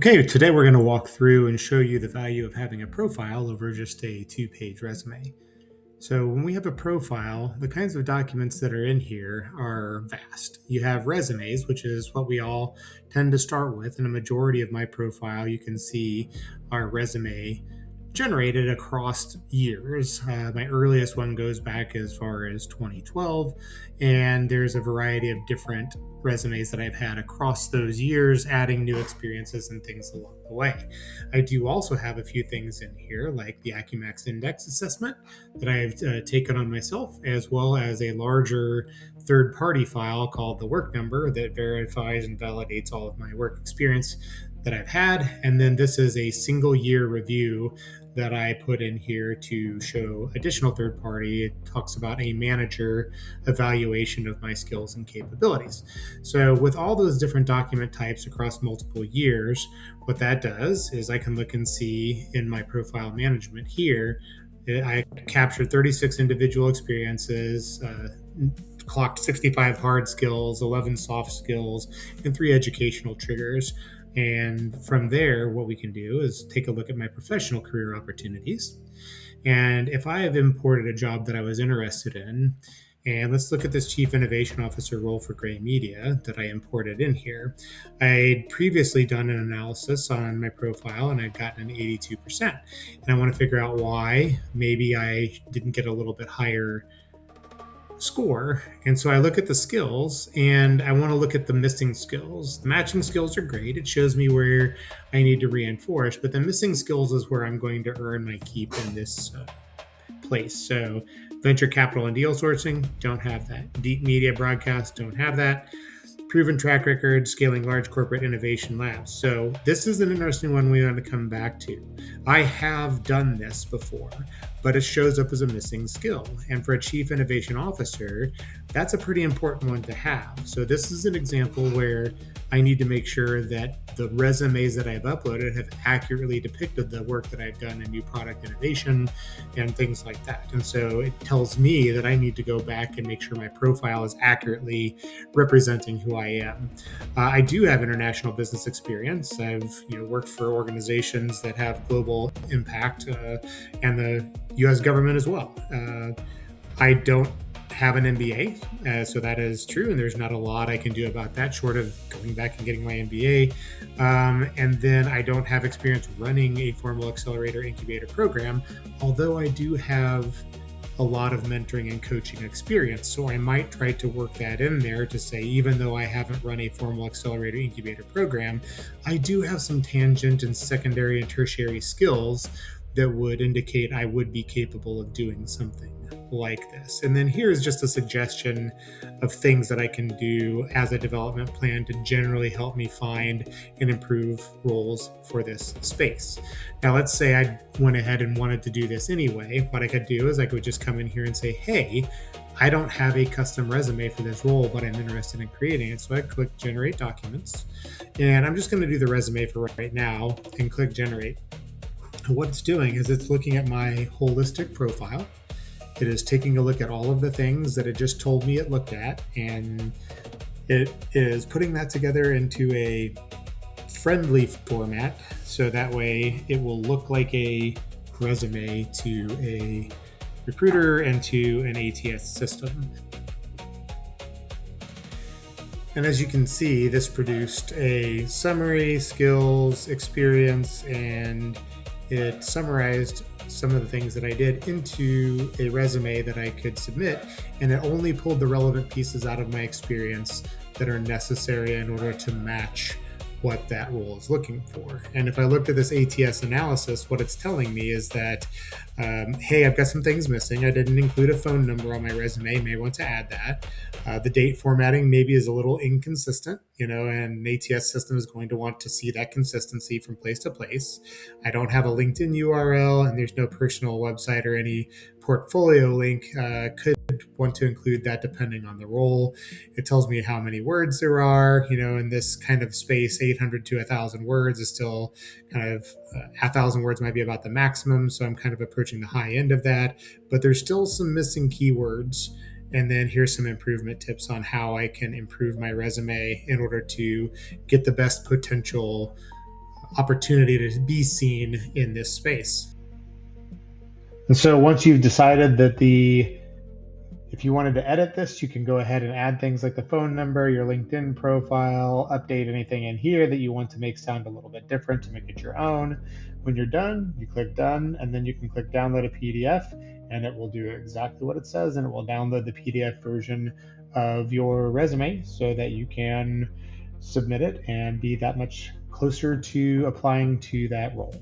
Okay, today we're going to walk through and show you the value of having a profile over just a two-page resume. So, when we have a profile, the kinds of documents that are in here are vast. You have resumes, which is what we all tend to start with. In a majority of my profile, you can see our resume generated across years. My earliest one goes back as far as 2012, and there's a variety of different resumes that I've had across those years, adding new experiences and things along the way. I do also have a few things in here, like the Acumax Index assessment that I've taken on myself, as well as a larger third party file called the work number that verifies and validates all of my work experience that I've had. And then this is a single year review that I put in here to show additional third party. It talks about a manager evaluation of my skills and capabilities. So, with all those different document types across multiple years, what that does is I can look and see in my profile management here, I captured 36 individual experiences, clocked 65 hard skills, 11 soft skills, and 3 educational triggers. And from there, what we can do is take a look at my professional career opportunities. And if I have imported a job that I was interested in, and let's look at this Chief Innovation Officer role for Gray Media that I imported in here. I'd previously done an analysis on my profile and I'd gotten an 82%. And I want to figure out why. Maybe I didn't get a little bit higher score. And so I look at the skills and I want to look at the missing skills. The matching skills are great. It shows me where I need to reinforce, but the missing skills is where I'm going to earn my keep in this place. So venture capital and deal sourcing, don't have that. Deep media broadcast, don't have that. Proven track record scaling large corporate innovation labs. So this is an interesting one we want to come back to. I have done this before, but it shows up as a missing skill. And for a chief innovation officer, that's a pretty important one to have. So this is an example where I need to make sure that the resumes that I've uploaded have accurately depicted the work that I've done in new product innovation and things like that. And so it tells me that I need to go back and make sure my profile is accurately representing who I am. I do have international business experience. I've worked for organizations that have global impact and the U.S. government as well. I don't have an MBA, so that is true, and there's not a lot I can do about that short of going back and getting my MBA. And then I don't have experience running a formal accelerator incubator program, although I do have a lot of mentoring and coaching experience. So I might try to work that in there to say, even though I haven't run a formal accelerator incubator program, I do have some tangent and secondary and tertiary skills that would indicate I would be capable of doing something like this. And then here's just a suggestion of things that I can do as a development plan to generally help me find and improve roles for this space. Now, let's say I went ahead and wanted to do this anyway. What I could do is I could just come in here and say, hey, I don't have a custom resume for this role, but I'm interested in creating it. So I click Generate Documents, and I'm just going to do the resume for right now and click Generate. What it's doing is it's looking at my holistic profile. It is taking a look at all of the things that it just told me it looked at, and it is putting that together into a friendly format so that way it will look like a resume to a recruiter and to an ATS system. And as you can see, this produced a summary, skills, experience, and it summarized some of the things that I did into a resume that I could submit, and it only pulled the relevant pieces out of my experience that are necessary in order to match what that role is looking for. And if I looked at this ATS analysis, what it's telling me is that, hey, I've got some things missing. I didn't include a phone number on my resume. May want to add that. The date formatting maybe is a little inconsistent, and an ATS system is going to want to see that consistency from place to place. I don't have a LinkedIn URL, and there's no personal website or any portfolio link. Could want to include that depending on the role. It tells me how many words there are, in this kind of space. 800 to 1,000 words is still kind of 1,000 words might be about the maximum. So I'm kind of approaching the high end of that, but there's still some missing keywords. And then here's some improvement tips on how I can improve my resume in order to get the best potential opportunity to be seen in this space. And so once you've decided that if you wanted to edit this, you can go ahead and add things like the phone number, your LinkedIn profile, update anything in here that you want to make sound a little bit different to make it your own. When you're done, you click done, and then you can click download a PDF, and it will do exactly what it says, and it will download the PDF version of your resume so that you can submit it and be that much closer to applying to that role.